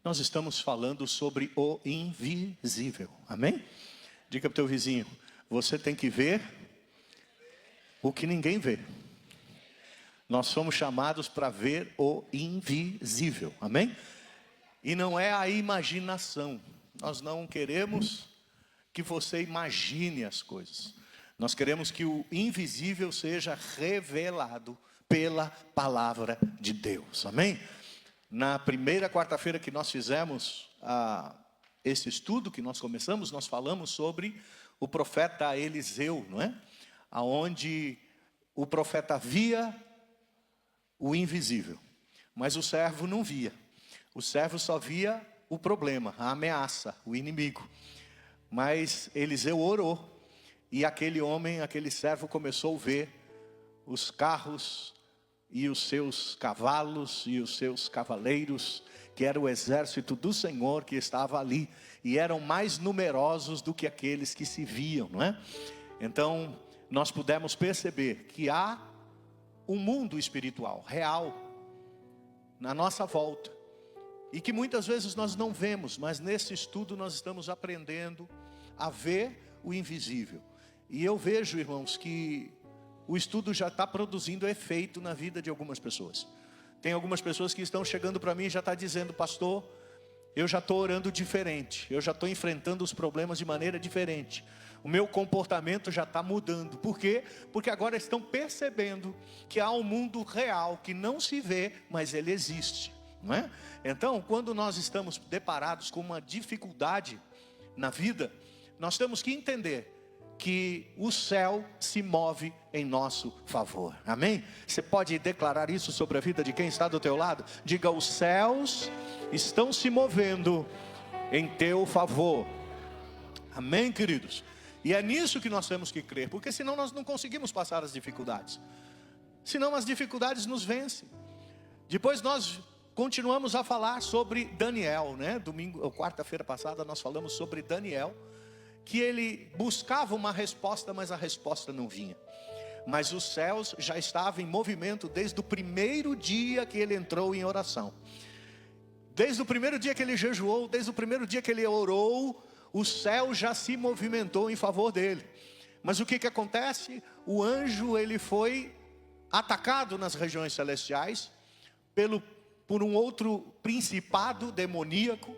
Nós estamos falando sobre o invisível, amém? Diga para o teu vizinho, você tem que ver o que ninguém vê. Nós somos chamados para ver o invisível, amém? E não é a imaginação. Nós não queremos que você imagine as coisas. Nós queremos que o invisível seja revelado pela palavra de Deus, amém? Na primeira quarta-feira que nós fizemos esse estudo que nós começamos, nós falamos sobre o profeta Eliseu, não é? Aonde o profeta via o invisível, mas o servo não via. O servo só via o problema, a ameaça, o inimigo. Mas Eliseu orou e aquele homem, aquele servo começou a ver os carros e os seus cavalos e os seus cavaleiros, que era o exército do Senhor que estava ali, e eram mais numerosos do que aqueles que se viam, não é? Então, nós pudemos perceber que há um mundo espiritual, real, na nossa volta, e que muitas vezes nós não vemos, mas nesse estudo nós estamos aprendendo a ver o invisível. E eu vejo, irmãos, que o estudo já está produzindo efeito na vida de algumas pessoas. Tem algumas pessoas que estão chegando para mim e já estão dizendo, pastor, eu já estou orando diferente, eu já estou enfrentando os problemas de maneira diferente. O meu comportamento já está mudando. Por quê? Porque agora estão percebendo que há um mundo real que não se vê, mas ele existe, não é? Então, quando nós estamos deparados com uma dificuldade na vida, nós temos que entender que o céu se move em nosso favor, amém? Você pode declarar isso sobre a vida de quem está do teu lado? Diga, os céus estão se movendo em teu favor, amém, queridos? E é nisso que nós temos que crer, porque senão nós não conseguimos passar as dificuldades, senão as dificuldades nos vencem. Depois nós continuamos a falar sobre Daniel, né? Quarta-feira passada nós falamos sobre Daniel, que ele buscava uma resposta, mas a resposta não vinha. Mas os céus já estavam em movimento desde o primeiro dia que ele entrou em oração. Desde o primeiro dia que ele jejuou, desde o primeiro dia que ele orou, o céu já se movimentou em favor dele. Mas o que acontece? O anjo, ele foi atacado nas regiões celestiais por um outro principado demoníaco,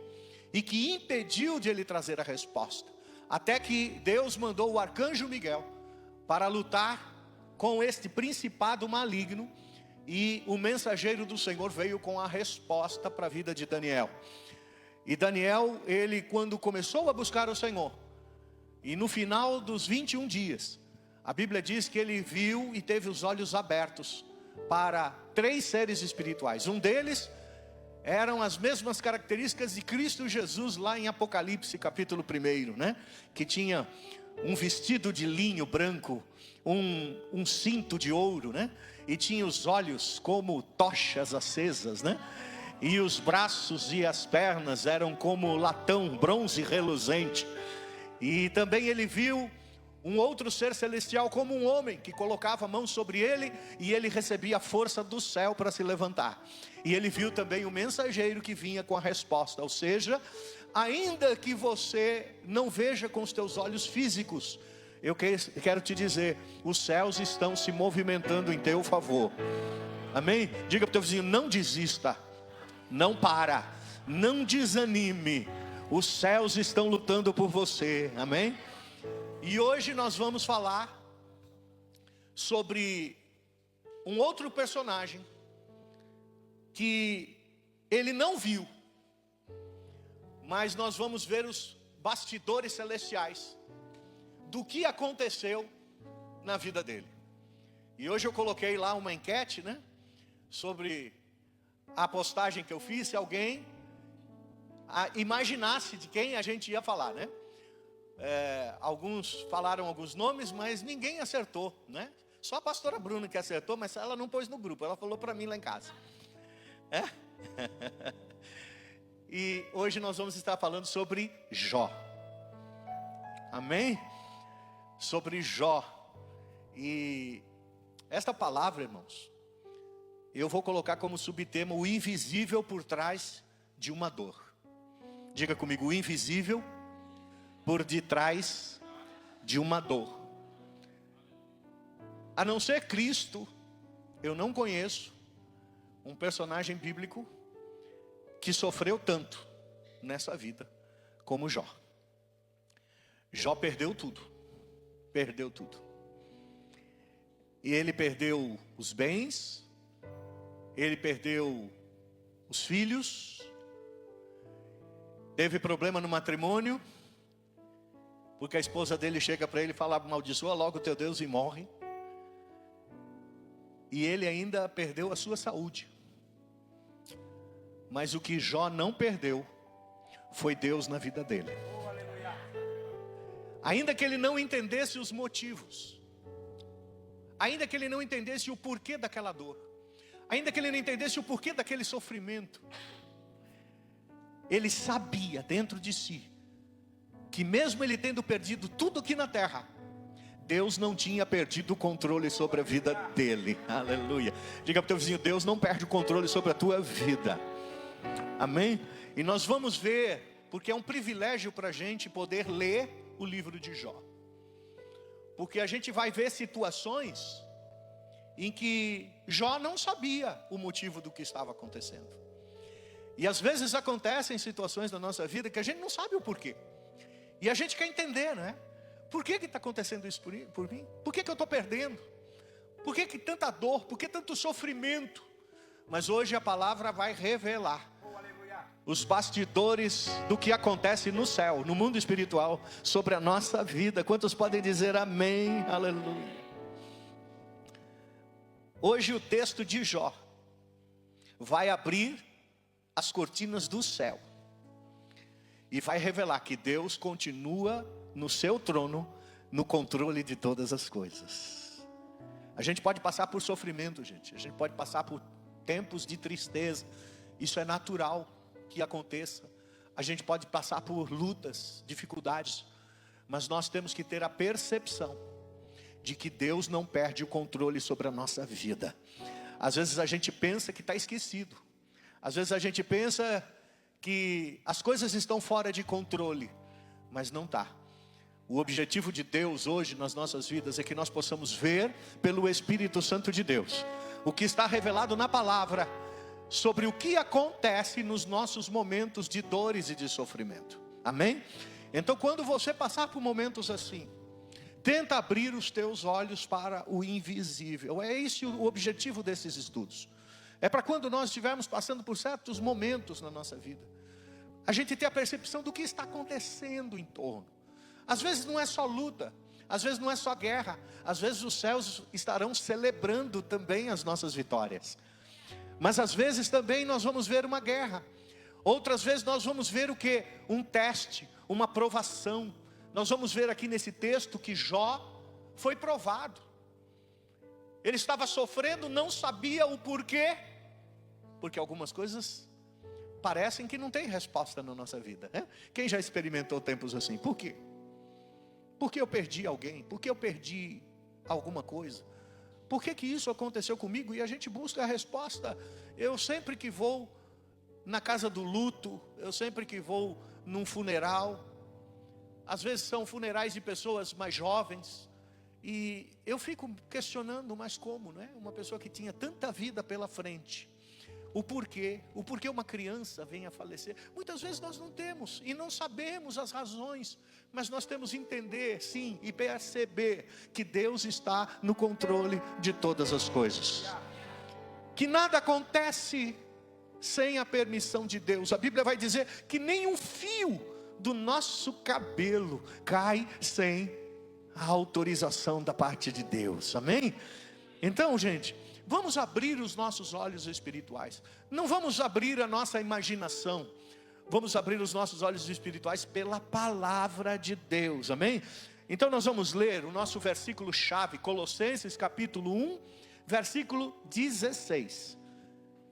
e que impediu de ele trazer a resposta. Até que Deus mandou o arcanjo Miguel para lutar com este principado maligno, e o mensageiro do Senhor veio com a resposta para a vida de Daniel. E Daniel, ele quando começou a buscar o Senhor, e no final dos 21 dias, a Bíblia diz que ele viu e teve os olhos abertos para 3 seres espirituais. Um deles eram as mesmas características de Cristo Jesus lá em Apocalipse capítulo 1, né? Que tinha um vestido de linho branco, um cinto de ouro, né? E tinha os olhos como tochas acesas, né? E os braços e as pernas eram como latão, bronze reluzente. E também ele viu um outro ser celestial como um homem, que colocava a mão sobre ele, e ele recebia a força do céu para se levantar. E ele viu também o mensageiro que vinha com a resposta. Ou seja, ainda que você não veja com os teus olhos físicos, eu quero te dizer, os céus estão se movimentando em teu favor, amém? Diga para o teu vizinho, não desista, não para, não desanime, os céus estão lutando por você, amém? E hoje nós vamos falar sobre um outro personagem que ele não viu, mas nós vamos ver os bastidores celestiais do que aconteceu na vida dele. E hoje eu coloquei lá uma enquete, né, sobre a postagem que eu fiz, se alguém imaginasse de quem a gente ia falar, né? Alguns falaram alguns nomes, mas ninguém acertou, né? Só a pastora Bruna que acertou, mas ela não pôs no grupo, ela falou para mim lá em casa. E hoje nós vamos estar falando sobre Jó, amém? Sobre Jó. E esta palavra, irmãos, eu vou colocar como subtema o invisível por trás de uma dor. Diga comigo, o invisível por detrás de uma dor. A não ser Cristo, eu não conheço um personagem bíblico que sofreu tanto nessa vida como Jó. Jó perdeu tudo. Perdeu tudo. E ele perdeu os bens, ele perdeu os filhos, teve problema no matrimônio, porque a esposa dele chega para ele e fala: amaldiçoa logo teu Deus e morre. E ele ainda perdeu a sua saúde. Mas o que Jó não perdeu foi Deus na vida dele. Ainda que ele não entendesse os motivos, ainda que ele não entendesse o porquê daquela dor, ainda que ele não entendesse o porquê daquele sofrimento, ele sabia dentro de si que mesmo ele tendo perdido tudo aqui na terra, Deus não tinha perdido o controle sobre a vida dele. Aleluia. Diga para o teu vizinho: Deus não perde o controle sobre a tua vida. Amém? E nós vamos ver, porque é um privilégio para a gente poder ler o livro de Jó. Porque a gente vai ver situações em que Jó não sabia o motivo do que estava acontecendo. E às vezes acontecem situações na nossa vida que a gente não sabe o porquê. E a gente quer entender, não é? Por que está acontecendo isso por mim? Por que eu estou perdendo? Por que tanta dor? Por que tanto sofrimento? Mas hoje a palavra vai revelar os bastidores do que acontece no céu, no mundo espiritual, sobre a nossa vida. Quantos podem dizer amém? Aleluia. Hoje o texto de Jó vai abrir as cortinas do céu e vai revelar que Deus continua no seu trono, no controle de todas as coisas. A gente pode passar por sofrimento, gente. A gente pode passar por tempos de tristeza. Isso é natural que aconteça. A gente pode passar por lutas, dificuldades. Mas nós temos que ter a percepção de que Deus não perde o controle sobre a nossa vida. Às vezes a gente pensa que está esquecido. Às vezes a gente pensa que as coisas estão fora de controle. Mas não está. O objetivo de Deus hoje nas nossas vidas é que nós possamos ver pelo Espírito Santo de Deus o que está revelado na palavra sobre o que acontece nos nossos momentos de dores e de sofrimento. Amém? Então quando você passar por momentos assim, tenta abrir os teus olhos para o invisível. É esse o objetivo desses estudos. É para quando nós estivermos passando por certos momentos na nossa vida, a gente ter a percepção do que está acontecendo em torno. Às vezes não é só luta, às vezes não é só guerra, às vezes os céus estarão celebrando também as nossas vitórias. Mas às vezes também nós vamos ver uma guerra. Outras vezes nós vamos ver o quê? Um teste, uma provação. Nós vamos ver aqui nesse texto que Jó foi provado. Ele estava sofrendo, não sabia o porquê. Porque algumas coisas parecem que não tem resposta na nossa vida, né? Quem já experimentou tempos assim? Por quê? Por que eu perdi alguém? Por que eu perdi alguma coisa? Por que isso aconteceu comigo? E a gente busca a resposta. Eu sempre que vou na casa do luto, eu sempre que vou num funeral, às vezes são funerais de pessoas mais jovens, e eu fico questionando, mas como, né? Uma pessoa que tinha tanta vida pela frente, o porquê uma criança vem a falecer. Muitas vezes nós não temos e não sabemos as razões, mas nós temos que entender, sim, e perceber que Deus está no controle de todas as coisas. Que nada acontece sem a permissão de Deus. A Bíblia vai dizer que nem um fio do nosso cabelo cai sem a autorização da parte de Deus. Amém? Então, gente, vamos abrir os nossos olhos espirituais. Não vamos abrir a nossa imaginação. Vamos abrir os nossos olhos espirituais pela palavra de Deus. Amém? Então nós vamos ler o nosso versículo chave, Colossenses capítulo 1, versículo 16.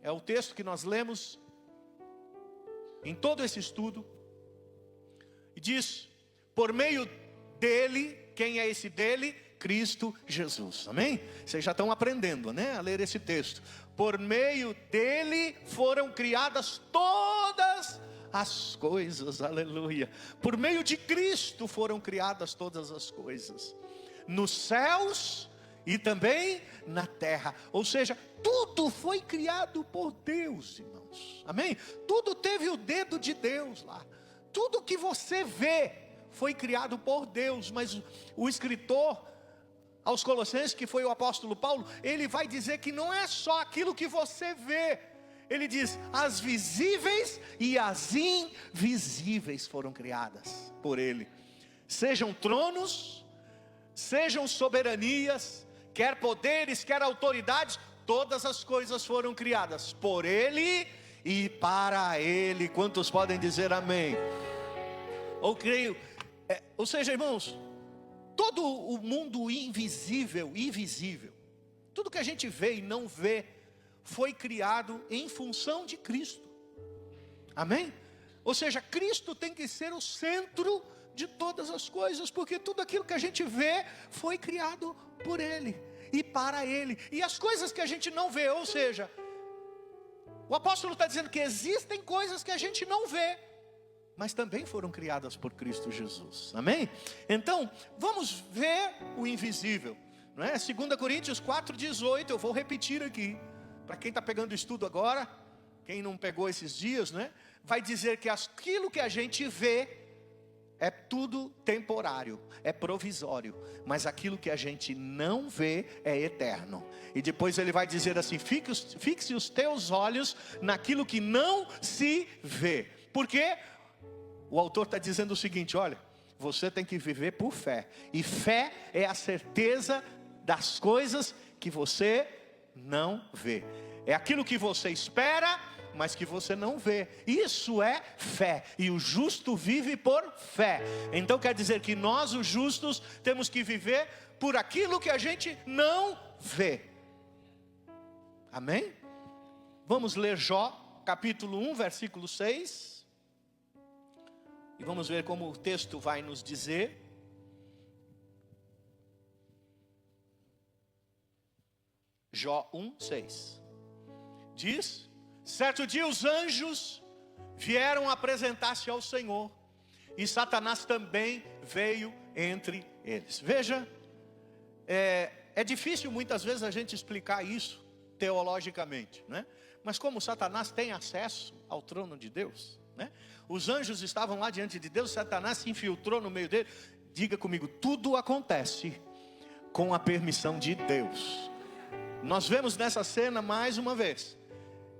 É o texto que nós lemos em todo esse estudo. E diz: por meio dele, quem é esse dele? Cristo Jesus. Amém? Vocês já estão aprendendo, né, a ler esse texto. Por meio dele foram criadas todas as coisas, aleluia. Por meio de Cristo foram criadas todas as coisas, nos céus e também na terra. Ou seja, tudo foi criado por Deus, irmãos, amém? Tudo teve o dedo de Deus lá. Tudo que você vê foi criado por Deus. Mas o escritor aos Colossenses, que foi o apóstolo Paulo, ele vai dizer que não é só aquilo que você vê. Ele diz, as visíveis e as invisíveis foram criadas por Ele. Sejam tronos, sejam soberanias, quer poderes, quer autoridades, todas as coisas foram criadas por Ele e para Ele. Quantos podem dizer amém? Ou creio, ou seja, irmãos, todo o mundo invisível e visível, tudo que a gente vê e não vê, foi criado em função de Cristo, amém? Ou seja, Cristo tem que ser o centro de todas as coisas, porque tudo aquilo que a gente vê, foi criado por Ele, e para Ele, e as coisas que a gente não vê, ou seja, o apóstolo está dizendo que existem coisas que a gente não vê, mas também foram criadas por Cristo Jesus, amém? Então, vamos ver o invisível, não é? 2 Coríntios 4,18, eu vou repetir aqui, para quem está pegando estudo agora, quem não pegou esses dias, né? Vai dizer que aquilo que a gente vê, é tudo temporário, é provisório, mas aquilo que a gente não vê, é eterno. E depois ele vai dizer assim, fixe os teus olhos naquilo que não se vê, porque o autor está dizendo o seguinte, olha, você tem que viver por fé, e fé é a certeza das coisas que você não vê, é aquilo que você espera, mas que você não vê, isso é fé, e o justo vive por fé. Então quer dizer que nós, os justos, temos que viver por aquilo que a gente não vê, amém? Vamos ler Jó, capítulo 1, versículo 6, e vamos ver como o texto vai nos dizer. Jó 1, 6 diz, certo dia os anjos vieram apresentar-se ao Senhor, e Satanás também veio entre eles. Veja, é difícil muitas vezes a gente explicar isso teologicamente, né? Mas como Satanás tem acesso ao trono de Deus, né? Os anjos estavam lá diante de Deus, Satanás se infiltrou no meio dele. Diga comigo, tudo acontece com a permissão de Deus. Nós vemos nessa cena mais uma vez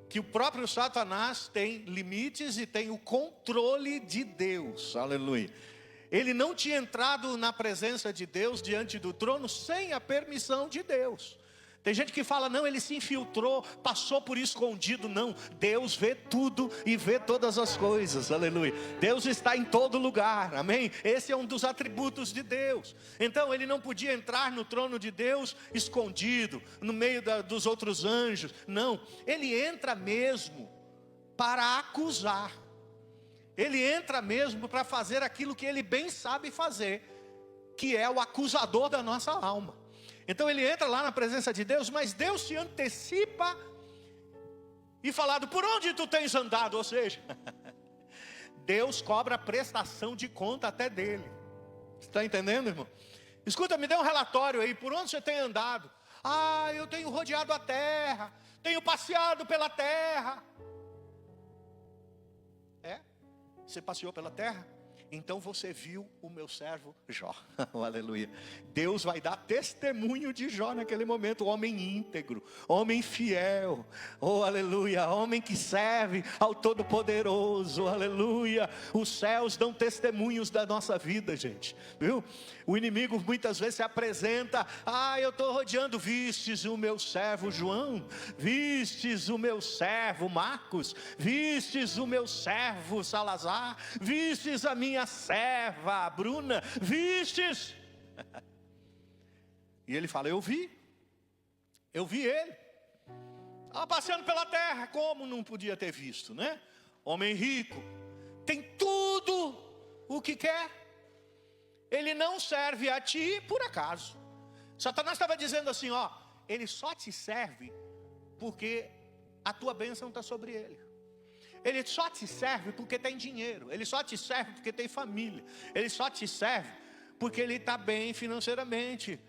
que o próprio Satanás tem limites e tem o controle de Deus, aleluia. Ele não tinha entrado na presença de Deus diante do trono sem a permissão de Deus. Tem gente que fala, não, ele se infiltrou, passou por escondido. Não, Deus vê tudo e vê todas as coisas, aleluia. Deus está em todo lugar, amém? Esse é um dos atributos de Deus. Então ele não podia entrar no trono de Deus escondido, no meio dos outros anjos. Não, ele entra mesmo para acusar. Ele entra mesmo para fazer aquilo que ele bem sabe fazer, que é o acusador da nossa alma. Então ele entra lá na presença de Deus, mas Deus se antecipa e falado, por onde tu tens andado? Ou seja, Deus cobra prestação de conta até dele. Você está entendendo, irmão? Escuta, me dê um relatório aí, por onde você tem andado? Ah, eu tenho rodeado a terra, tenho passeado pela terra. Você passeou pela terra? Então você viu o meu servo Jó, oh, aleluia. Deus vai dar testemunho de Jó naquele momento, homem íntegro, homem fiel, oh aleluia, homem que serve ao Todo-Poderoso, aleluia. Os céus dão testemunhos da nossa vida, gente, viu? O inimigo muitas vezes se apresenta, eu estou rodeando, vistes o meu servo João, vistes o meu servo Marcos, vistes o meu servo Salazar, vistes a minha serva Bruna, vistes? E ele fala, eu vi ele, estava passeando pela terra, como não podia ter visto, né? Homem rico, tem tudo o que quer, ele não serve a ti por acaso. Satanás estava dizendo assim, ele só te serve porque a tua bênção está sobre ele. Ele só te serve porque tem dinheiro. Ele só te serve porque tem família. Ele só te serve porque ele está bem financeiramente.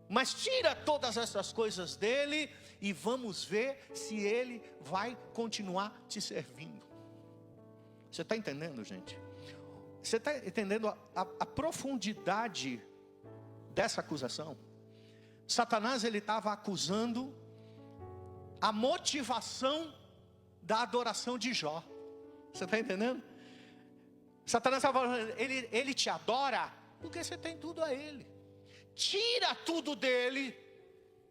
Mas tira todas essas coisas dele e vamos ver se ele vai continuar te servindo. Você está entendendo, gente? Você está entendendo a profundidade dessa acusação? Satanás, ele estava acusando a motivação da adoração de Jó. Você está entendendo? Satanás estava falando, ele te adora porque você tem tudo a ele. Tira tudo dele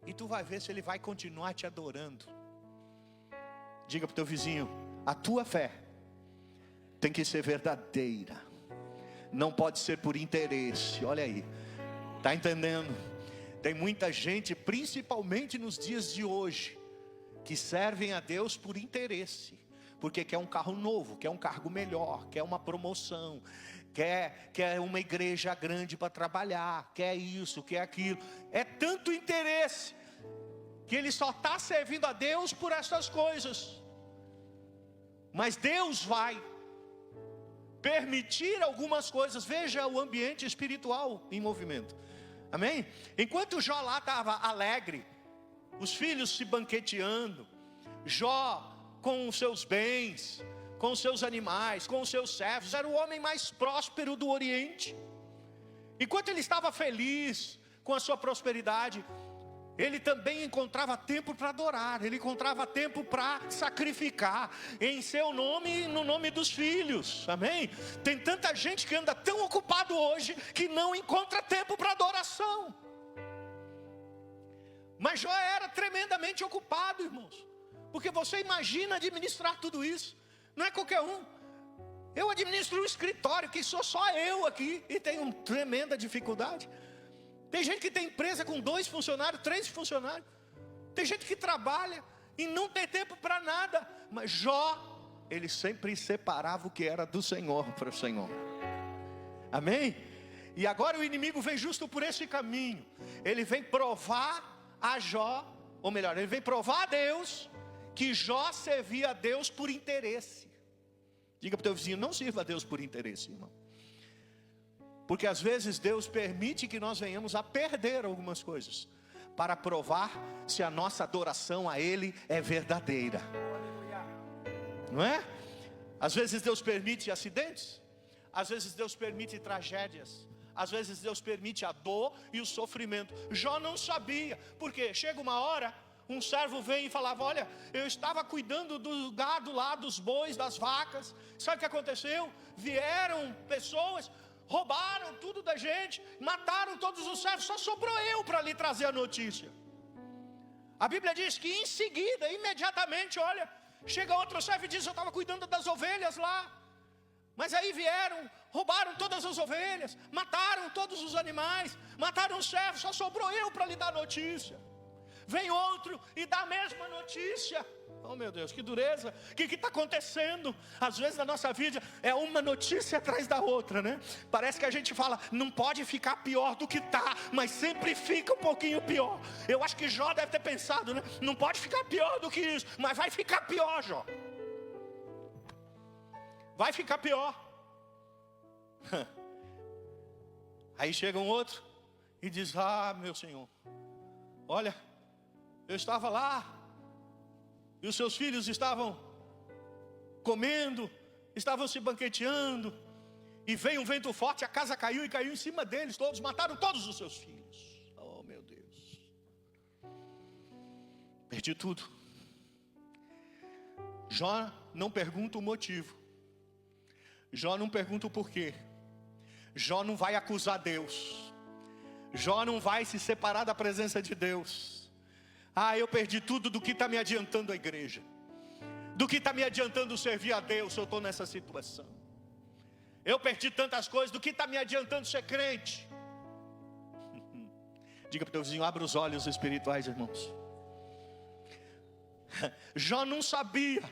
e tu vai ver se ele vai continuar te adorando. Diga para o teu vizinho, a tua fé tem que ser verdadeira. Não pode ser por interesse. Olha aí, está entendendo? Tem muita gente, principalmente nos dias de hoje, que servem a Deus por interesse, porque quer um carro novo, quer um cargo melhor, quer uma promoção, quer uma igreja grande para trabalhar, quer isso, quer aquilo. É tanto interesse que ele só está servindo a Deus por essas coisas. Mas Deus vai permitir algumas coisas. Veja o ambiente espiritual em movimento. Amém? Enquanto Jó lá estava alegre, os filhos se banqueteando, Jó com os seus bens, com os seus animais, com os seus servos, era o homem mais próspero do Oriente. Enquanto ele estava feliz com a sua prosperidade, ele também encontrava tempo para adorar, ele encontrava tempo para sacrificar em seu nome e no nome dos filhos. Amém? Tem tanta gente que anda tão ocupado hoje que não encontra tempo para adoração. Mas Jó era tremendamente ocupado, irmãos, porque você imagina administrar tudo isso, não é qualquer um. Eu administro um escritório que sou só eu aqui e tenho tremenda dificuldade. Tem gente que tem empresa com 2 funcionários, 3 funcionários. Tem gente que trabalha e não tem tempo para nada. Mas Jó, ele sempre separava o que era do Senhor para o Senhor. Amém? E agora o inimigo vem justo por esse caminho. Ele vem provar a Jó, ou melhor, ele vem provar a Deus que Jó servia a Deus por interesse. Diga para o teu vizinho, não sirva a Deus por interesse, irmão. Porque às vezes Deus permite que nós venhamos a perder algumas coisas, para provar se a nossa adoração a Ele é verdadeira. Não é? Às vezes Deus permite acidentes, às vezes Deus permite tragédias, às vezes Deus permite a dor e o sofrimento. Jó não sabia, porque chega uma hora, um servo vem e falava, olha, eu estava cuidando do gado lá, dos bois, das vacas. Sabe o que aconteceu? Vieram pessoas, roubaram tudo da gente, mataram todos os servos, só sobrou eu para lhe trazer a notícia. A Bíblia diz que em seguida, imediatamente, olha, chega outro servo e diz, eu estava cuidando das ovelhas lá, mas aí vieram, roubaram todas as ovelhas, mataram todos os animais, mataram os servos, só sobrou eu para lhe dar a notícia. Vem outro e dá a mesma notícia. Oh meu Deus, que dureza. O que está acontecendo? Às vezes na nossa vida é uma notícia atrás da outra, né? Parece que a gente fala, não pode ficar pior do que está, mas sempre fica um pouquinho pior. Eu acho que Jó deve ter pensado, né? Não pode ficar pior do que isso, mas vai ficar pior, Jó. Vai ficar pior. Aí chega um outro e diz, ah meu Senhor, olha, eu estava lá e os seus filhos estavam comendo, estavam se banqueteando, e veio um vento forte, a casa caiu e caiu em cima deles todos, mataram todos os seus filhos. Oh meu Deus, perdi tudo. Jó não pergunta o motivo, Jó não pergunta o porquê, Jó não vai acusar Deus, Jó não vai se separar da presença de Deus. Ah, eu perdi tudo, do que está me adiantando a igreja? Do que está me adiantando servir a Deus se eu estou nessa situação? Eu perdi tantas coisas, do que está me adiantando ser crente? Diga para o teu vizinho, abra os olhos espirituais, irmãos. Jó não sabia,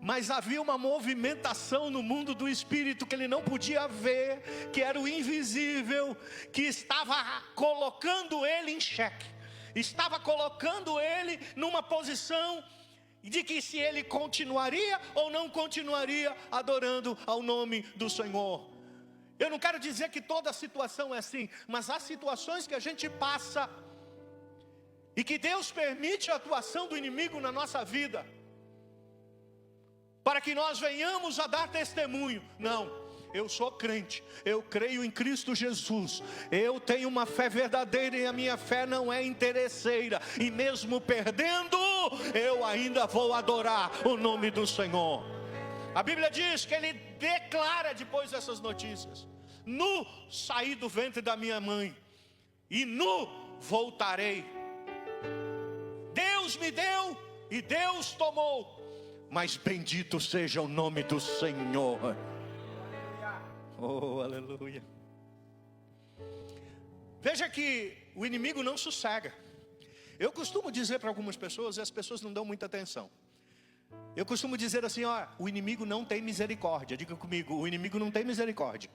mas havia uma movimentação no mundo do espírito que ele não podia ver, que era o invisível, que estava colocando ele em xeque, estava colocando ele numa posição de que se ele continuaria ou não continuaria adorando ao nome do Senhor. Eu não quero dizer que toda situação é assim, mas há situações que a gente passa e que Deus permite a atuação do inimigo na nossa vida, para que nós venhamos a dar testemunho. Não, eu sou crente, eu creio em Cristo Jesus, eu tenho uma fé verdadeira e a minha fé não é interesseira, e mesmo perdendo, eu ainda vou adorar o nome do Senhor. A Bíblia diz que ele declara depois dessas notícias: nu saí do ventre da minha mãe, e nu voltarei. Deus me deu e Deus tomou, mas bendito seja o nome do Senhor. Oh, aleluia. Veja que o inimigo não sossega. Eu costumo dizer para algumas pessoas, e as pessoas não dão muita atenção. Eu costumo dizer assim, ó, o inimigo não tem misericórdia. Diga comigo, o inimigo não tem misericórdia.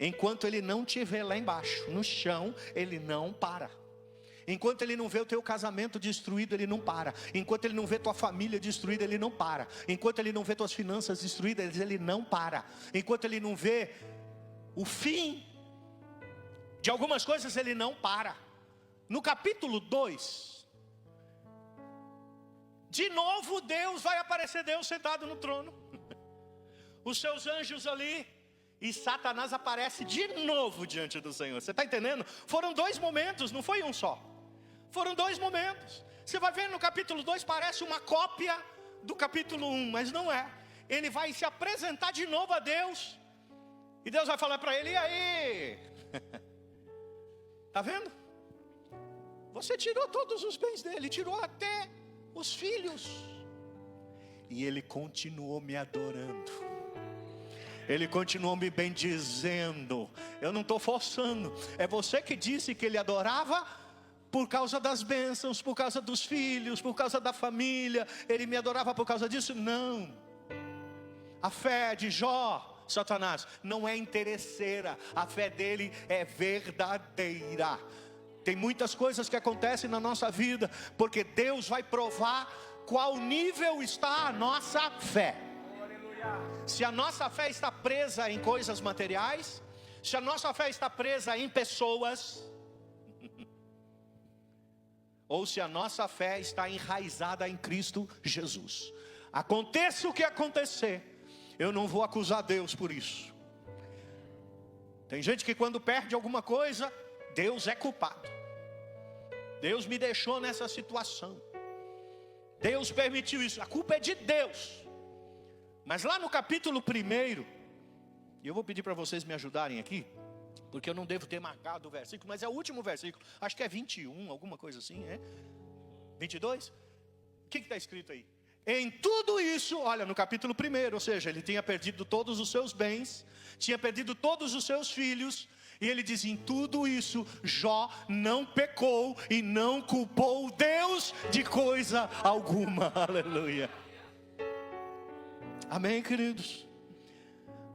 Enquanto ele não te vê lá embaixo, no chão, ele não para. Enquanto ele não vê o teu casamento destruído, ele não para. Enquanto ele não vê tua família destruída, ele não para. Enquanto ele não vê tuas finanças destruídas, ele não para. Enquanto ele não vê o fim de algumas coisas, ele não para. No capítulo 2, de novo Deus vai aparecer, Deus sentado no trono, os seus anjos ali, e Satanás aparece de novo diante do Senhor. Você está entendendo? Foram 2 momentos, não foi um só. Foram 2 momentos. Você vai ver no capítulo 2, parece uma cópia do capítulo 1, mas não é. Ele vai se apresentar de novo a Deus, e Deus vai falar para ele: e aí? Está vendo? Você tirou todos os bens dele, tirou até os filhos, e ele continuou me adorando, ele continuou me bendizendo. Eu não estou forçando, é você que disse que ele adorava por causa das bênçãos, por causa dos filhos, por causa da família. Ele me adorava por causa disso? Não. A fé de Jó, Satanás, não é interesseira, a fé dele é verdadeira. Tem muitas coisas que acontecem na nossa vida, porque Deus vai provar qual nível está a nossa fé. Se a nossa fé está presa em coisas materiais, se a nossa fé está presa em pessoas, ou se a nossa fé está enraizada em Cristo Jesus. Aconteça o que acontecer, eu não vou acusar Deus por isso. Tem gente que quando perde alguma coisa, Deus é culpado. Deus me deixou nessa situação, Deus permitiu isso, a culpa é de Deus. Mas lá no capítulo 1, e eu vou pedir para vocês me ajudarem aqui, porque eu não devo ter marcado o versículo, mas é o último versículo, acho que é 21, alguma coisa assim, 22? O que está escrito aí? Em tudo isso, olha, no capítulo 1, ou seja, ele tinha perdido todos os seus bens, tinha perdido todos os seus filhos, e ele diz: em tudo isso, Jó não pecou e não culpou Deus de coisa alguma. Aleluia. Amém, queridos?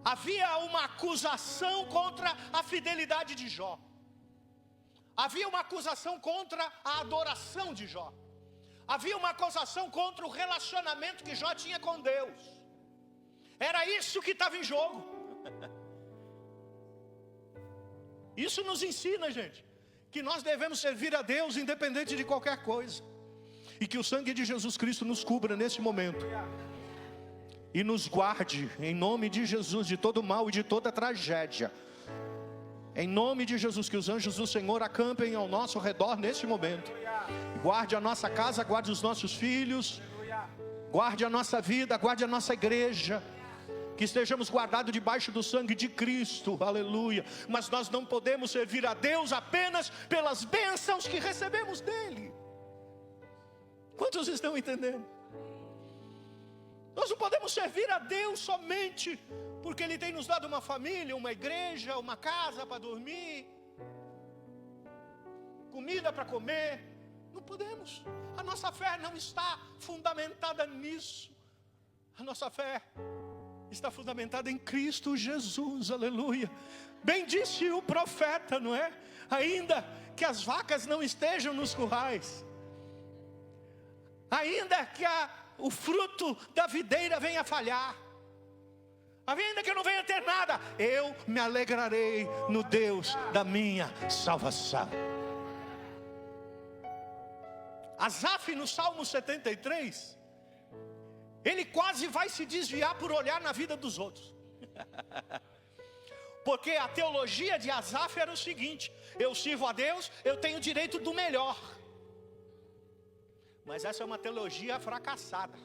Havia uma acusação contra a fidelidade de Jó. Havia uma acusação contra a adoração de Jó. Havia uma acusação contra o relacionamento que Jó tinha com Deus. Era isso que estava em jogo. Isso nos ensina, gente, que nós devemos servir a Deus independente de qualquer coisa. E que o sangue de Jesus Cristo nos cubra nesse momento. E nos guarde, em nome de Jesus, de todo mal e de toda tragédia. Em nome de Jesus, que os anjos do Senhor acampem ao nosso redor neste momento. Guarde a nossa casa, guarde os nossos filhos, guarde a nossa vida, guarde a nossa igreja. Que estejamos guardados debaixo do sangue de Cristo, aleluia. Mas nós não podemos servir a Deus apenas pelas bênçãos que recebemos dEle. Quantos estão entendendo? Nós não podemos servir a Deus somente porque Ele tem nos dado uma família, uma igreja, uma casa para dormir, comida para comer. Não podemos. A nossa fé não está fundamentada nisso. A nossa fé está fundamentada em Cristo Jesus, aleluia. Bem disse o profeta, não é? Ainda que as vacas não estejam nos currais, ainda que o fruto da videira venha a falhar, ainda que eu não venha ter nada, eu me alegrarei no Deus da minha salvação. Asaf, no Salmo 73, ele quase vai se desviar por olhar na vida dos outros. Porque a teologia de Asaf era o seguinte: eu sirvo a Deus, eu tenho direito do melhor. Mas essa é uma teologia fracassada.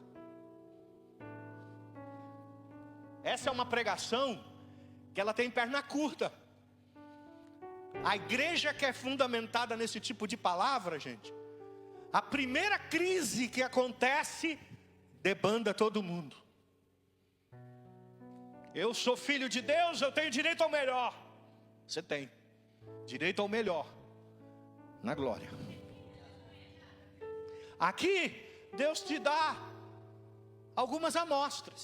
Essa é uma pregação que ela tem perna curta. A igreja que é fundamentada nesse tipo de palavra, gente, a primeira crise que acontece, debanda todo mundo. Eu sou filho de Deus, eu tenho direito ao melhor. Você tem direito ao melhor na glória. Aqui Deus te dá algumas amostras,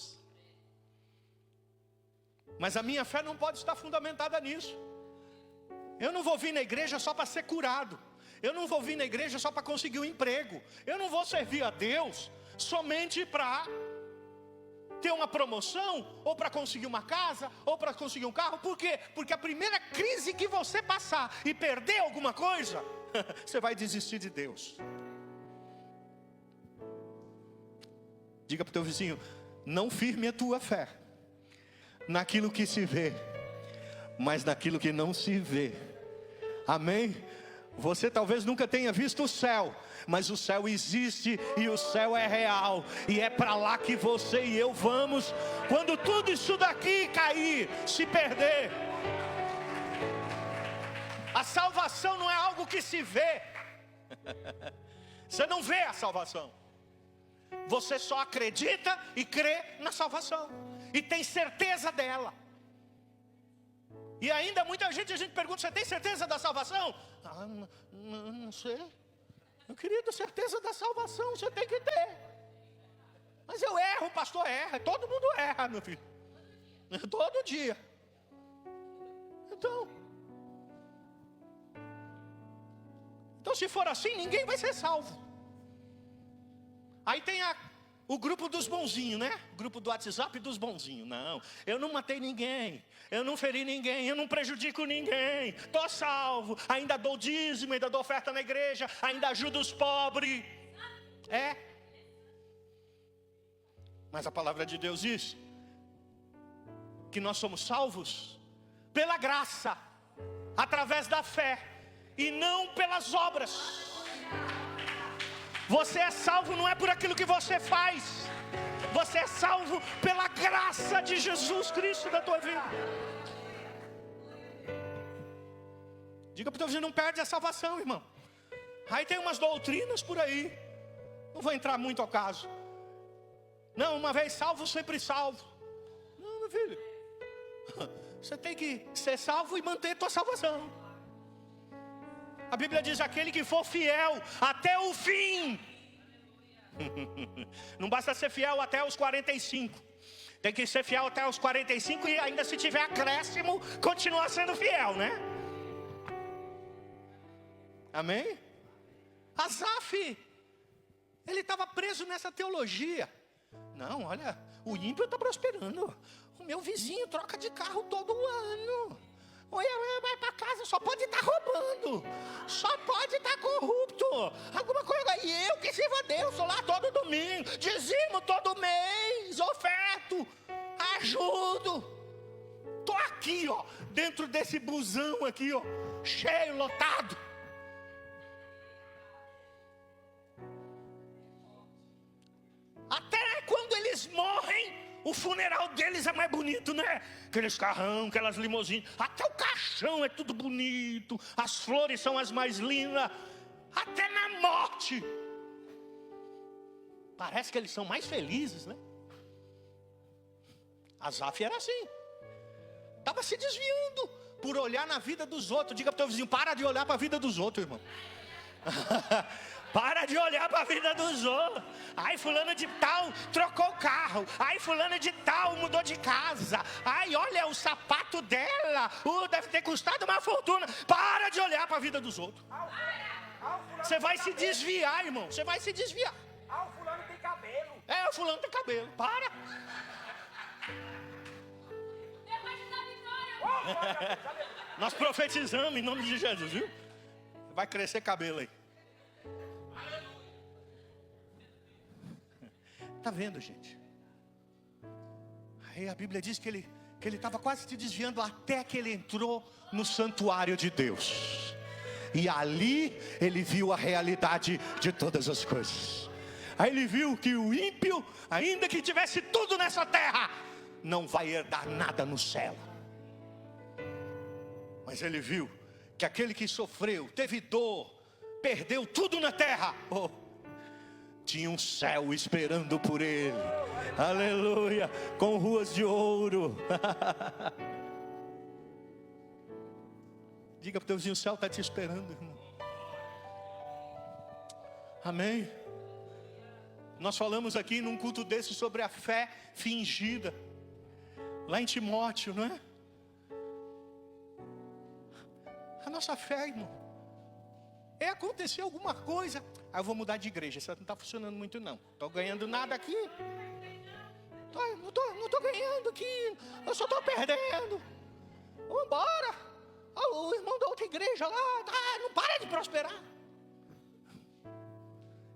mas a minha fé não pode estar fundamentada nisso. Eu não vou vir na igreja só para ser curado. Eu não vou vir na igreja só para conseguir um emprego. Eu não vou servir a Deus somente para ter uma promoção, ou para conseguir uma casa, ou para conseguir um carro. Por quê? Porque a primeira crise que você passar e perder alguma coisa, você vai desistir de Deus. Diga para o teu vizinho: não firme a tua fé naquilo que se vê, mas naquilo que não se vê. Amém? Você talvez nunca tenha visto o céu, mas o céu existe e o céu é real, e é para lá que você e eu vamos, quando tudo isso daqui cair, se perder. A salvação não é algo que se vê. Você não vê a salvação, você só acredita e crê na salvação, e tem certeza dela. E ainda muita gente, a gente pergunta: você tem certeza da salvação? Não sei. Eu queria ter certeza da salvação, você tem que ter. Mas eu erro, o pastor erra, todo mundo erra, meu filho. Todo dia. Então se for assim, ninguém vai ser salvo. Aí tem o grupo dos bonzinhos, né? O grupo do WhatsApp dos bonzinhos. Não, eu não matei ninguém, eu não feri ninguém, eu não prejudico ninguém, estou salvo, ainda dou dízimo, ainda dou oferta na igreja, ainda ajudo os pobres. Mas a palavra de Deus diz que nós somos salvos pela graça, através da fé, e não pelas obras. Você é salvo não é por aquilo que você faz, você é salvo pela graça de Jesus Cristo da tua vida. Diga para o teu vizinho: não perde a salvação, irmão. Aí tem umas doutrinas por aí, não vou entrar muito ao caso. Não, uma vez salvo, sempre salvo. Não, meu filho, você tem que ser salvo e manter a tua salvação. A Bíblia diz: aquele que for fiel até o fim. Não basta ser fiel até os 45. Tem que ser fiel até os 45 e ainda, se tiver acréscimo, continuar sendo fiel, né? Amém? Asaf, ele estava preso nessa teologia. Não, olha, o ímpio está prosperando, o meu vizinho troca de carro todo ano, vai para casa, só pode estar roubando, só pode estar corrupto, alguma coisa. E eu que sirvo a Deus, sou lá todo domingo, dizimo todo mês, oferto, ajudo. Tô aqui, ó, dentro desse busão aqui, ó, cheio, lotado. Até quando eles morrem, o funeral deles é mais bonito, né? Aqueles carrão, aquelas limusines, até o caixão é tudo bonito, as flores são as mais lindas. Até na morte parece que eles são mais felizes, né? Asaf era assim, estava se desviando por olhar na vida dos outros. Diga para o teu vizinho: para de olhar para a vida dos outros, irmão. Para de olhar para a vida dos outros. Ai, fulano de tal trocou o carro. Ai, fulano de tal mudou de casa. Ai, olha o sapato dela, deve ter custado uma fortuna. Para de olhar para a vida dos outros. Você vai se desviar, irmão. Você vai se desviar. O fulano tem cabelo. Para. Nós profetizamos em nome de Jesus, viu? Vai crescer cabelo aí. Tá vendo, gente? Aí a Bíblia diz que ele estava quase se desviando até que ele entrou no santuário de Deus. E ali ele viu a realidade de todas as coisas. Aí ele viu que o ímpio, ainda que tivesse tudo nessa terra, não vai herdar nada no céu. Mas ele viu que aquele que sofreu, teve dor, perdeu tudo na terra, tinha um céu esperando por ele. Aleluia, com ruas de ouro. Diga para o teu vizinho, o céu está te esperando, irmão. Amém. Nós falamos aqui num culto desse sobre a fé fingida, lá em Timóteo, não é? A nossa fé, irmão, é acontecer alguma coisa. Eu vou mudar de igreja, isso não está funcionando muito não. Estou ganhando nada aqui. Não estou ganhando aqui. Eu só estou perdendo. Vamos embora. O irmão da outra igreja lá, não para de prosperar.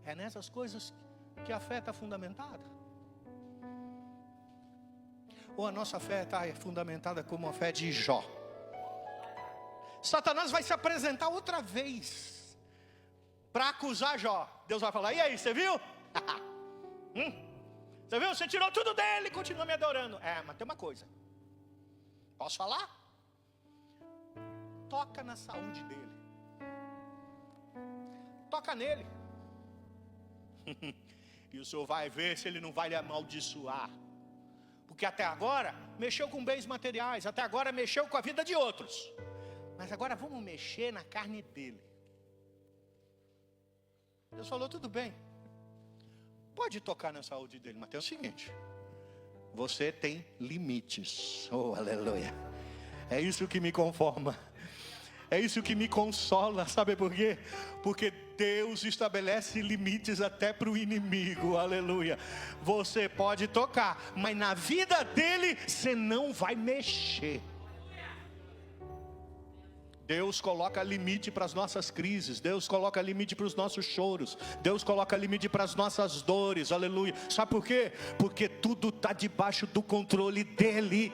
É nessas coisas que a fé está fundamentada. Ou a nossa fé está fundamentada como a fé de Jó. Satanás vai se apresentar outra vez para acusar Jó. Deus vai falar, e aí, você viu? Você viu? Você tirou tudo dele e continua me adorando. Mas tem uma coisa. Posso falar? Toca na saúde dele. Toca nele. E o Senhor vai ver se ele não vai lhe amaldiçoar. Porque até agora mexeu com bens materiais, até agora mexeu com a vida de outros. Mas agora vamos mexer na carne dele. Deus falou, tudo bem. Pode tocar na saúde dele, mas tem o seguinte. Você tem limites. Oh, aleluia. É isso que me conforma. É isso que me consola. Sabe por quê? Porque Deus estabelece limites até para o inimigo. Aleluia. Você pode tocar, mas na vida dele você não vai mexer. Deus coloca limite para as nossas crises. Deus coloca limite para os nossos choros. Deus coloca limite para as nossas dores. Aleluia. Sabe por quê? Porque tudo está debaixo do controle dEle.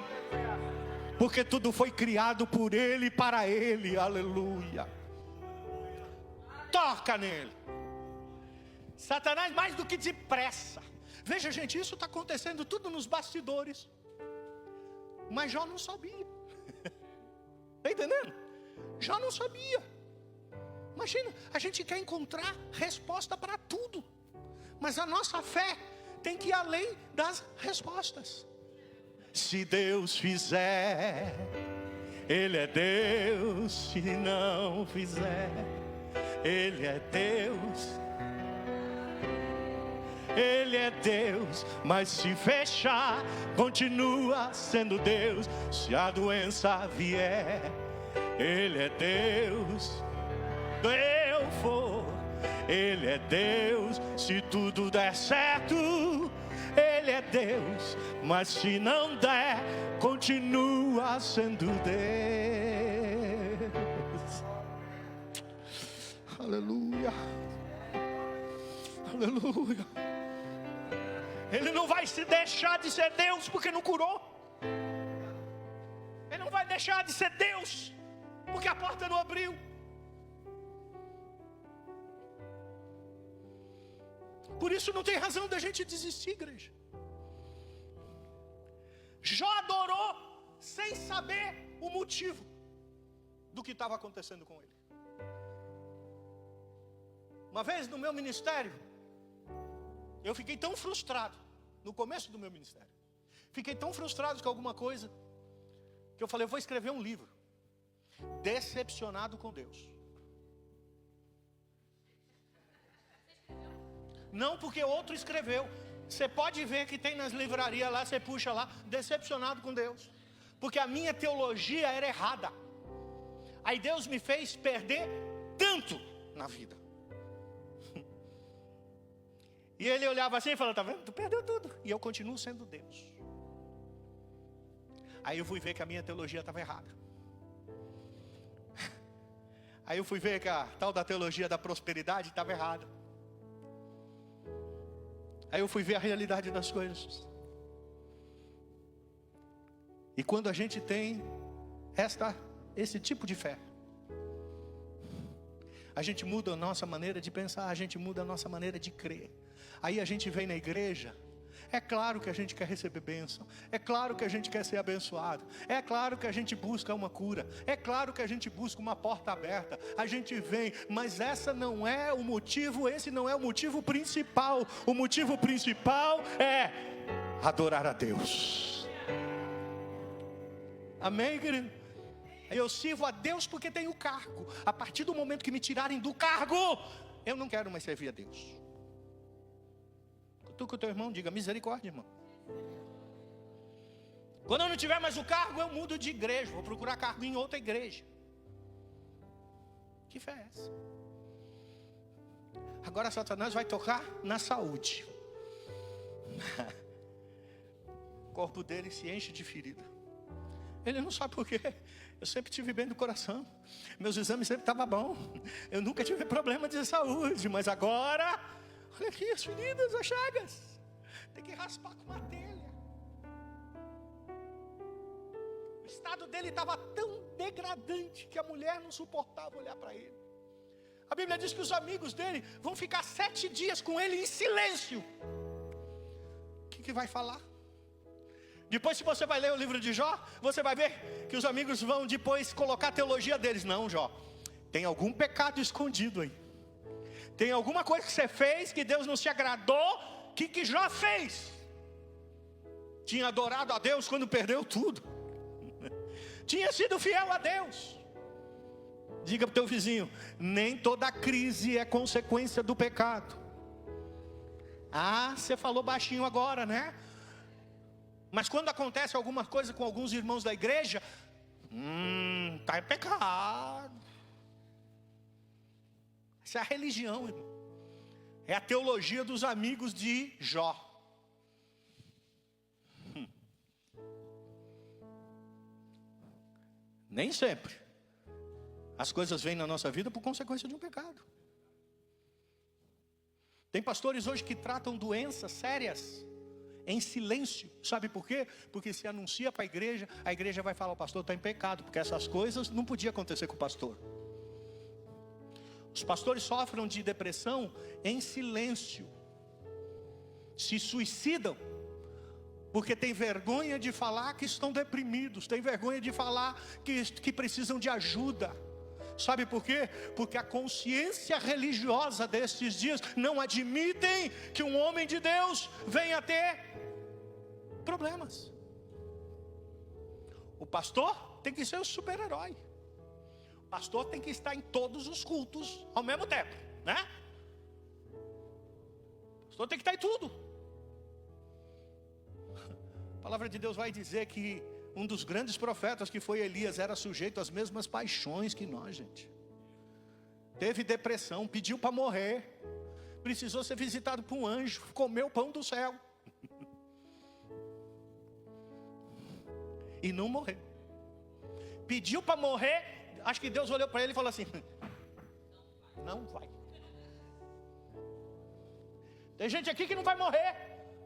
Porque tudo foi criado por Ele e para Ele. Aleluia. Toca nele. Satanás mais do que depressa. Veja, gente, isso está acontecendo tudo nos bastidores. Mas Jó não sabia. Está entendendo? Já não sabia. Imagina, a gente quer encontrar resposta para tudo, mas a nossa fé tem que ir além das respostas. Se Deus fizer, Ele é Deus. Se não fizer, Ele é Deus. Ele é Deus, mas se fechar, continua sendo Deus. Se a doença vier, Ele é Deus. Eu for, Ele é Deus. Se tudo der certo, Ele é Deus. Mas se não der, continua sendo Deus. Aleluia. Aleluia. Ele não vai se deixar de ser Deus porque não curou. Ele não vai deixar de ser Deus porque a porta não abriu. Por isso não tem razão da gente desistir, igreja. Jó adorou sem saber o motivo do que estava acontecendo com ele. Uma vez no meu ministério, eu fiquei tão frustrado, no começo do meu ministério, fiquei tão frustrado com alguma coisa, que eu falei, eu vou escrever um livro, Decepcionado com Deus. Não porque outro escreveu. Você pode ver que tem nas livrarias lá, você puxa lá, Decepcionado com Deus. Porque a minha teologia era errada. Aí Deus me fez perder tanto na vida. E ele olhava assim e falava, tá vendo? Tu perdeu tudo. E eu continuo sendo Deus. Aí eu fui ver que a minha teologia estava errada. Aí eu fui ver que a tal da teologia da prosperidade estava errada. Aí eu fui ver a realidade das coisas. E quando a gente tem esse tipo de fé, a gente muda a nossa maneira de pensar, a gente muda a nossa maneira de crer. Aí a gente vem na igreja, é claro que a gente quer receber bênção, é claro que a gente quer ser abençoado, é claro que a gente busca uma cura, é claro que a gente busca uma porta aberta, a gente vem, mas esse não é o motivo principal. O motivo principal é adorar a Deus. Amém, querido? Eu sirvo a Deus porque tenho cargo. A partir do momento que me tirarem do cargo, eu não quero mais servir a Deus. Tu com o teu irmão, diga misericórdia, irmão. Quando eu não tiver mais o cargo, eu mudo de igreja. Vou procurar cargo em outra igreja. Que fé é essa? Agora Satanás vai tocar na saúde. O corpo dele se enche de ferida. Ele não sabe por quê. Eu sempre tive bem do coração. Meus exames sempre estavam bons. Eu nunca tive problema de saúde. Mas agora, olha aqui as feridas, as chagas. Tem que raspar com uma telha. O estado dele estava tão degradante que a mulher não suportava olhar para ele. A Bíblia diz que os amigos dele vão ficar 7 dias com ele em silêncio. O que vai falar? Depois, se você vai ler o livro de Jó, você vai ver que os amigos vão depois colocar a teologia deles. Não, Jó, tem algum pecado escondido aí. Tem alguma coisa que você fez que Deus não se agradou. O que Jó fez? Tinha adorado a Deus quando perdeu tudo. Tinha sido fiel a Deus. Diga para o teu vizinho, nem toda crise é consequência do pecado. Ah, você falou baixinho agora, né? Mas quando acontece alguma coisa com alguns irmãos da igreja, está em pecado. Essa é a religião, irmão. É a teologia dos amigos de Jó. Nem sempre as coisas vêm na nossa vida por consequência de um pecado. Tem pastores hoje que tratam doenças sérias em silêncio. Sabe por quê? Porque se anuncia para a igreja vai falar, o pastor está em pecado, porque essas coisas não podiam acontecer com o pastor. Os pastores sofrem de depressão em silêncio. Se suicidam porque tem vergonha de falar que estão deprimidos, tem vergonha de falar que precisam de ajuda. Sabe por quê? Porque a consciência religiosa destes dias não admitem que um homem de Deus venha ter problemas. O pastor tem que ser o super-herói. O pastor tem que estar em todos os cultos ao mesmo tempo, né? O pastor tem que estar em tudo. A palavra de Deus vai dizer que um dos grandes profetas, que foi Elias, era sujeito às mesmas paixões que nós, gente. Teve depressão, pediu para morrer, precisou ser visitado por um anjo, comeu o pão do céu e não morreu. Pediu para morrer, acho que Deus olhou para ele e falou assim, não vai. Tem gente aqui que não vai morrer.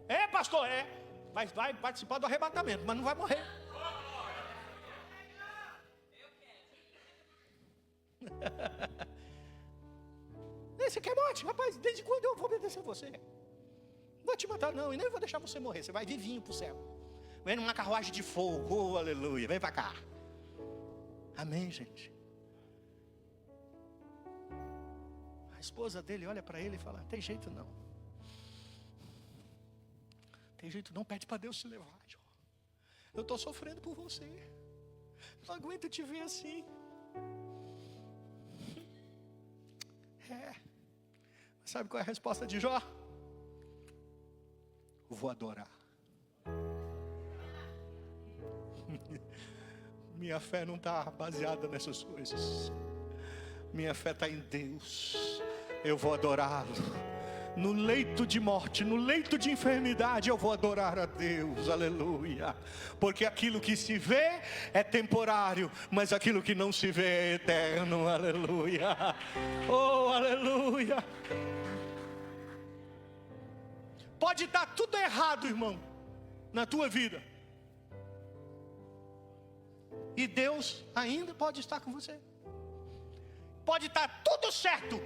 É, pastor, é. Mas vai participar do arrebatamento, mas não vai morrer. Você quer morte? Rapaz, desde quando eu vou obedecer a você? Não vou te matar não, e nem vou deixar você morrer. Você vai vivinho para o céu. Vem numa carruagem de fogo, oh, aleluia, vem para cá. Amém, gente. A esposa dele olha para ele e fala, tem jeito não. Tem jeito não, pede para Deus te levar, Jó. Eu estou sofrendo por você. Não aguento te ver assim. Sabe qual é a resposta de Jó? Vou adorar. Minha fé não está baseada nessas coisas. Minha fé está em Deus. Eu vou adorá-lo. no leito de morte, no leito de enfermidade, eu vou adorar a Deus, aleluia. Porque aquilo que se vê é temporário, mas aquilo que não se vê é eterno, aleluia. Oh, aleluia. Pode estar tudo errado, irmão, na tua vida, e Deus ainda pode estar com você. Pode estar tudo certo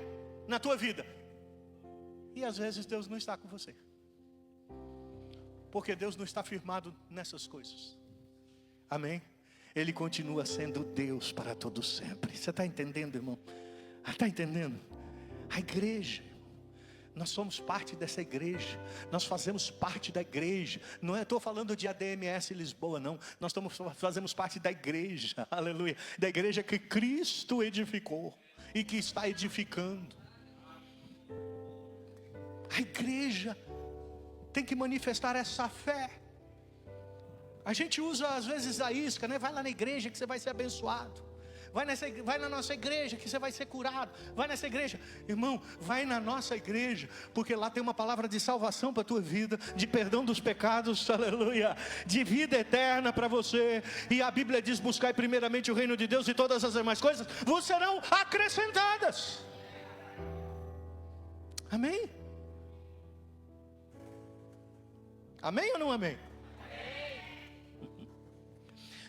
na tua vida, e às vezes Deus não está com você, porque Deus não está firmado nessas coisas. Amém? Ele continua sendo Deus para todo sempre. Você está entendendo, irmão? Está entendendo? A igreja, nós somos parte dessa igreja, nós fazemos parte da igreja. Não estou falando de ADMS Lisboa, não. Nós fazemos parte da igreja, aleluia, da igreja que Cristo edificou e que está edificando. A igreja tem que manifestar essa fé. A gente usa às vezes a isca, né? Vai lá na igreja que você vai ser abençoado. Vai na nossa igreja que você vai ser curado. Vai nessa igreja. Irmão, vai na nossa igreja, porque lá tem uma palavra de salvação para a tua vida, de perdão dos pecados, aleluia, de vida eterna para você. E a Bíblia diz: buscai primeiramente o reino de Deus, e todas as demais coisas vos serão acrescentadas. Amém? Amém ou não amém? Amém.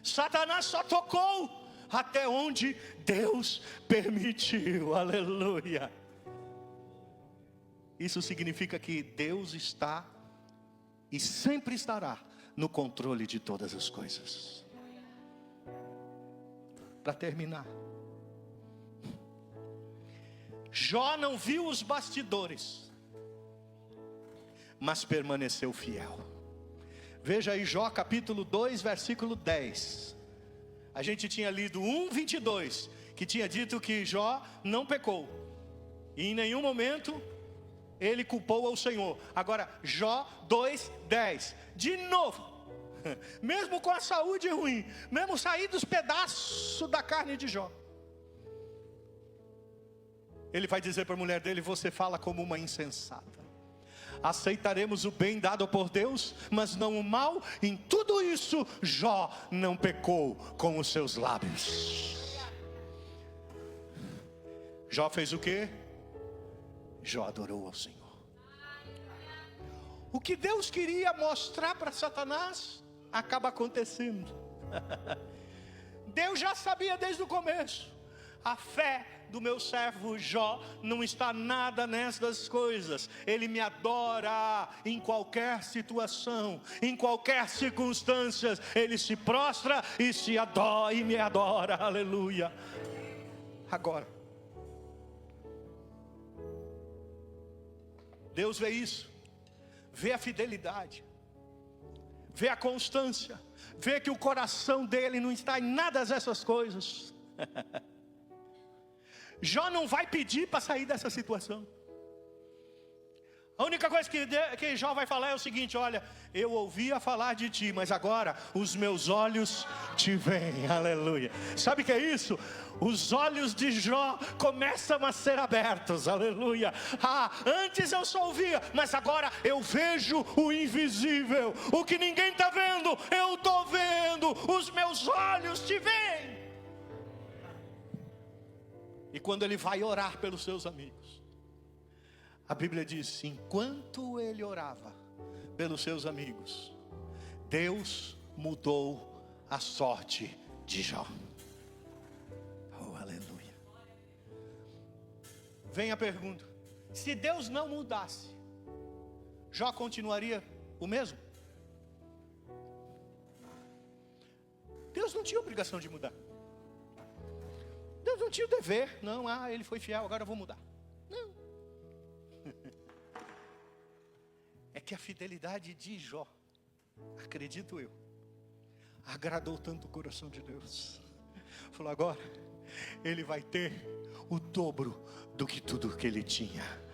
Satanás só tocou até onde Deus permitiu, aleluia. Isso significa que Deus está e sempre estará no controle de todas as coisas. Para terminar, Jó não viu os bastidores, mas permaneceu fiel. Veja aí Jó capítulo 2, versículo 10. A gente tinha lido 1:22, que tinha dito que Jó não pecou, e em nenhum momento ele culpou ao Senhor. Agora Jó 2:10, de novo, mesmo com a saúde ruim, mesmo saídos pedaços da carne de Jó, ele vai dizer para a mulher dele: você fala como uma insensata. Aceitaremos o bem dado por Deus, mas não o mal. Em tudo isso Jó não pecou com os seus lábios. Jó fez o quê? Jó adorou ao Senhor. O que Deus queria mostrar para Satanás acaba acontecendo. Deus já sabia desde o começo. A fé do meu servo Jó não está nada nessas coisas. Ele me adora em qualquer situação, em qualquer circunstância. Ele se prostra e se adora e me adora, aleluia. Agora, Deus vê isso, vê a fidelidade, vê a constância, vê que o coração dele não está em nada dessas coisas. Jó não vai pedir para sair dessa situação. A única coisa que Jó vai falar é o seguinte: olha, eu ouvia falar de ti, mas agora os meus olhos te veem, aleluia. Sabe o que é isso? Os olhos de Jó começam a ser abertos, aleluia. Antes eu só ouvia, mas agora eu vejo o invisível. O que ninguém está vendo, eu estou vendo. Os meus olhos te veem. E quando ele vai orar pelos seus amigos, a Bíblia diz: enquanto ele orava pelos seus amigos, Deus mudou a sorte de Jó. Oh, aleluia. Vem a pergunta: se Deus não mudasse, Jó continuaria o mesmo? Deus não tinha obrigação de mudar. Deus não tinha o dever, não, ele foi fiel, agora eu vou mudar. Não. É que a fidelidade de Jó, acredito eu, agradou tanto o coração de Deus. Falou: agora ele vai ter o dobro do que tudo que ele tinha.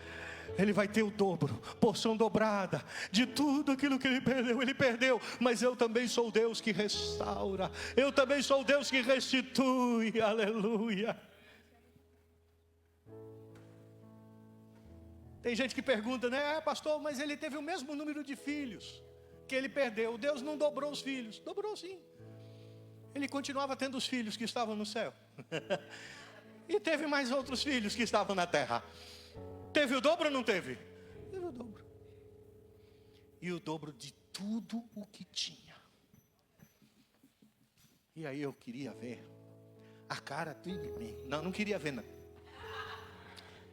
Ele vai ter o dobro, porção dobrada de tudo aquilo que ele perdeu. Mas eu também sou o Deus que restaura, eu também sou o Deus que restitui, aleluia. Tem gente que pergunta, né? Pastor, mas ele teve o mesmo número de filhos que ele perdeu. Deus não dobrou os filhos. Dobrou sim. Ele continuava tendo os filhos que estavam no céu. E teve mais outros filhos que estavam na terra. Teve o dobro ou não teve? Teve o dobro. E o dobro de tudo o que tinha. E aí eu queria ver a cara de mim. Não, não queria ver, não.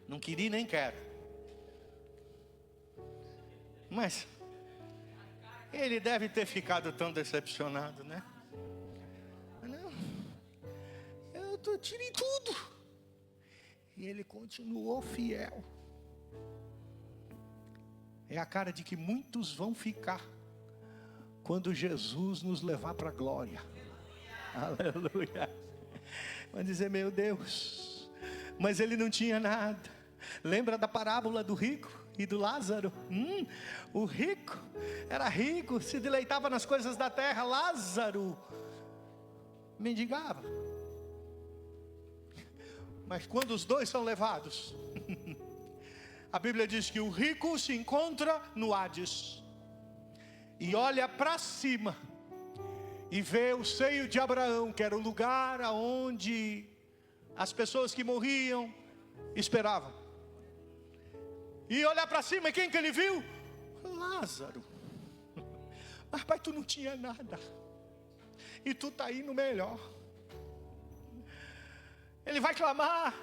Não queria e nem quero. Mas ele deve ter ficado tão decepcionado, né? Não, eu tirei tudo. E ele continuou fiel. É a cara de que muitos vão ficar quando Jesus nos levar para a glória. Aleluia. Vai dizer, meu Deus, mas ele não tinha nada. Lembra da parábola do rico e do Lázaro? O rico era rico, se deleitava nas coisas da terra. Lázaro mendigava. Mas quando os dois são levados, a Bíblia diz que o rico se encontra no Hades e olha para cima e vê o seio de Abraão, que era o lugar onde as pessoas que morriam esperavam. E olhar para cima, e quem que ele viu? Lázaro. Mas pai, tu não tinha nada, e tu está aí no melhor. Ele vai clamar,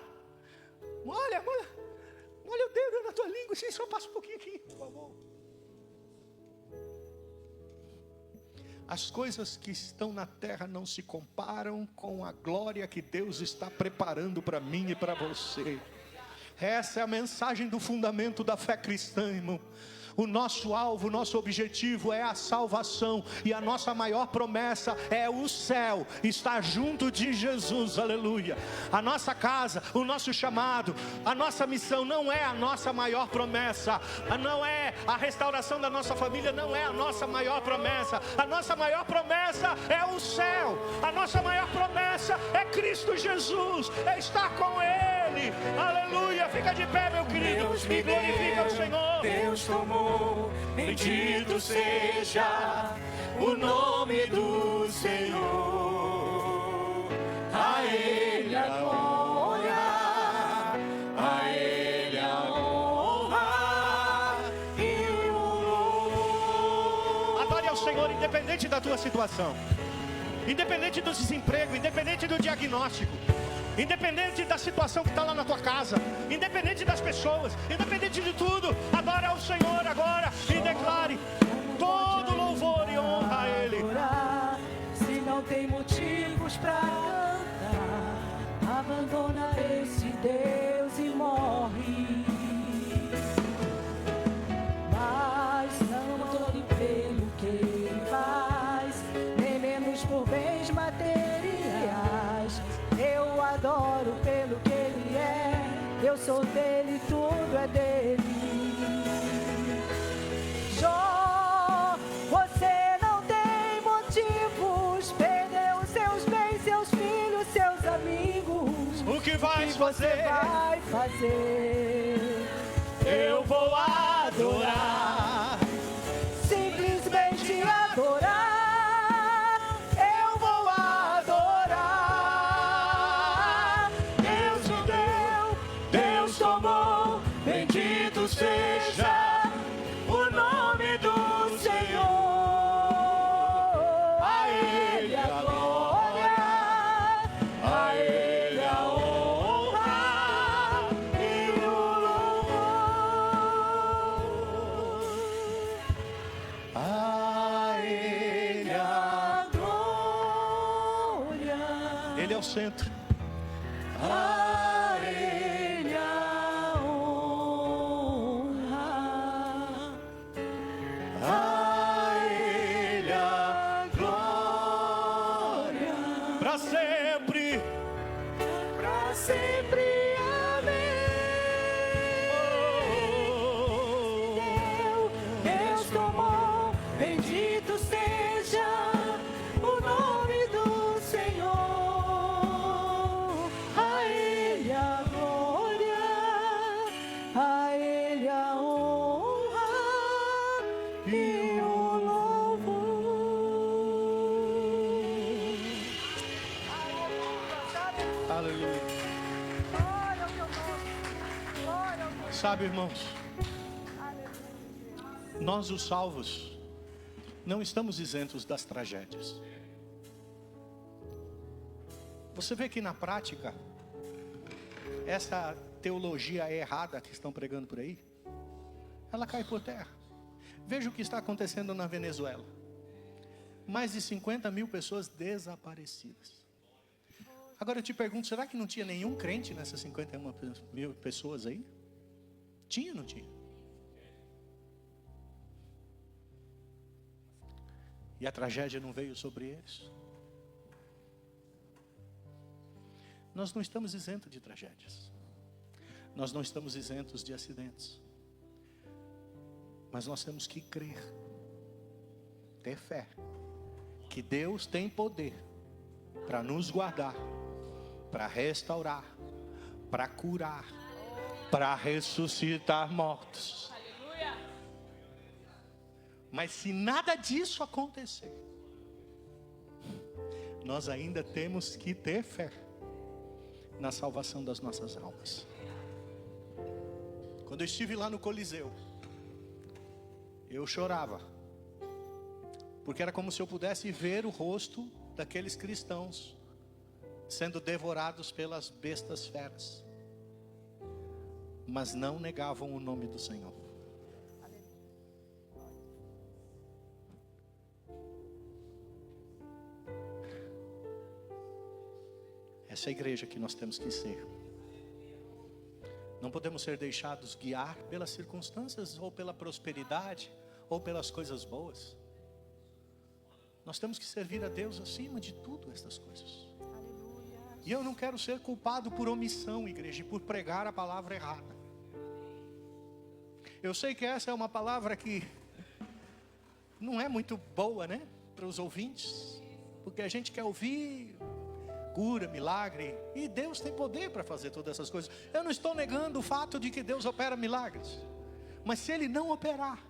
olha o dedo na tua língua, assim, só passa um pouquinho aqui, por favor. As coisas que estão na terra não se comparam com a glória que Deus está preparando para mim e para você. Essa é a mensagem do fundamento da fé cristã, irmão. O nosso alvo, o nosso objetivo é a salvação. E a nossa maior promessa é o céu, estar junto de Jesus, aleluia. A nossa casa, o nosso chamado, a nossa missão não é a nossa maior promessa. Não é a restauração da nossa família, não é a nossa maior promessa. A nossa maior promessa é o céu. A nossa maior promessa é Cristo Jesus, é estar com Ele, aleluia. Fica de pé, meu querido, e glorifica o Senhor. Deus tomou, bendito seja o nome do Senhor. A Ele a glória, a Ele a honra e o louvor. Adore ao Senhor independente da tua situação, independente do desemprego, independente do diagnóstico, independente da situação que está lá na tua casa, independente das pessoas, independente de tudo, adora ao Senhor agora e declare todo louvor e honra a Ele. Se não tem motivos para cantar, abandona esse Deus e morre. Mas não adore pelo que Ele faz, nem menos por bens materiais. Eu adoro pelo que Ele é, eu sou dele, tudo é dele. Jó, você não tem motivos, perdeu seus bens, seus filhos, seus amigos. O que vais fazer? Você vai fazer? Eu vou adorar, Simplesmente adorar. bendito seja o nome do Senhor. A Ele a glória, a Ele a honra e o louvor. A Ele a glória. Ele é o centro. A Ele a honra, A Ele a glória, para sempre, para sempre. Deus tomou, bendito seja o nome do Senhor. A Ele a glória, a Ele a Aleluia. Glória ao teu nome. Glória ao teu nome. Sabe, irmãos, Aleluia. nós os salvos não estamos isentos das tragédias. Você vê que na prática, essa teologia errada que estão pregando por aí, ela cai por terra. Veja o que está acontecendo na Venezuela. Mais de 50 mil pessoas desaparecidas. Agora eu te pergunto, será que não tinha nenhum crente nessas 51 mil pessoas aí? Tinha ou não tinha? E a tragédia não veio sobre eles? Nós não estamos isentos de tragédias. Nós não estamos isentos de acidentes. Mas nós temos que crer, ter fé, que Deus tem poder para nos guardar, para restaurar, para curar, para ressuscitar mortos. Mas se nada disso acontecer, nós ainda temos que ter fé na salvação das nossas almas. Quando eu estive lá no Coliseu, eu chorava, porque era como se eu pudesse ver o rosto daqueles cristãos sendo devorados pelas bestas feras, mas não negavam o nome do Senhor. Essa é a igreja que nós temos que ser. Não podemos ser deixados guiar pelas circunstâncias, ou pela prosperidade, ou pelas coisas boas. Nós temos que servir a Deus acima de tudo estas coisas. E eu não quero ser culpado por omissão, igreja, e por pregar a palavra errada. Eu sei que essa é uma palavra que não é muito boa, né, para os ouvintes, porque a gente quer ouvir cura, milagre, e Deus tem poder para fazer todas essas coisas. Eu não estou negando o fato de que Deus opera milagres, mas se Ele não operar,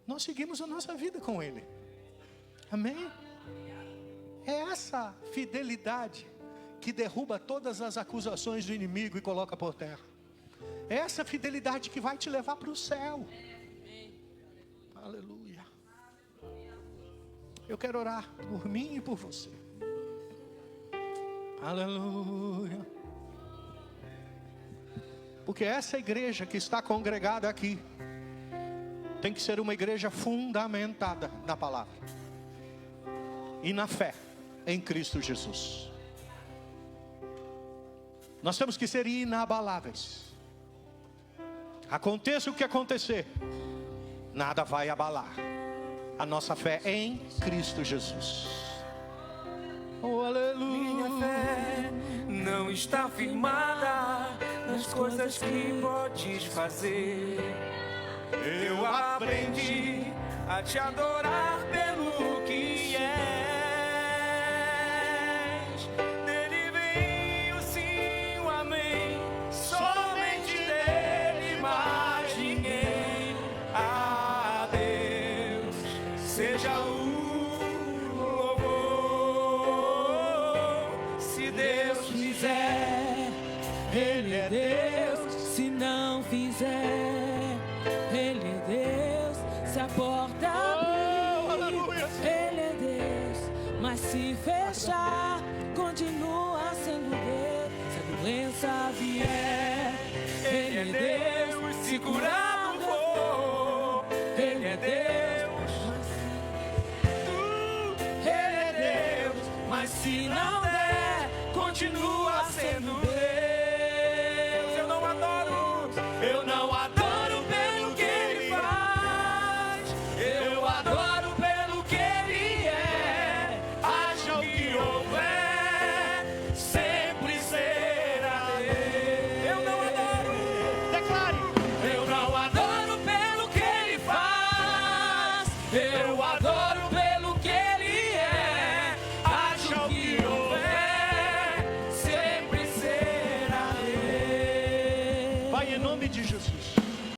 nós seguimos a nossa vida com Ele. Amém? É essa fidelidade que derruba todas as acusações do inimigo e coloca por terra. É essa fidelidade que vai te levar para o céu. Aleluia. Eu quero orar por mim e por você. Aleluia. Porque essa igreja que está congregada aqui tem que ser uma igreja fundamentada na palavra e na fé em Cristo Jesus. Nós temos que ser inabaláveis. Aconteça o que acontecer, nada vai abalar a nossa fé em Cristo Jesus. Oh, aleluia. Minha fé não está firmada nas coisas que podes fazer. Eu aprendi a te adorar pelo que és. Dele vem o sim, o amém. Somente dele mais ninguém. A Deus seja o louvor. Se Deus fizer, Ele é Deus. Se não fizer, Ele é Deus. Se a porta abrir, Ele é Deus. Mas se fechar, continua sendo Deus. Se a doença vier, Ele é Deus. Se curar não for, Ele é Deus. Ele é Deus. Mas se não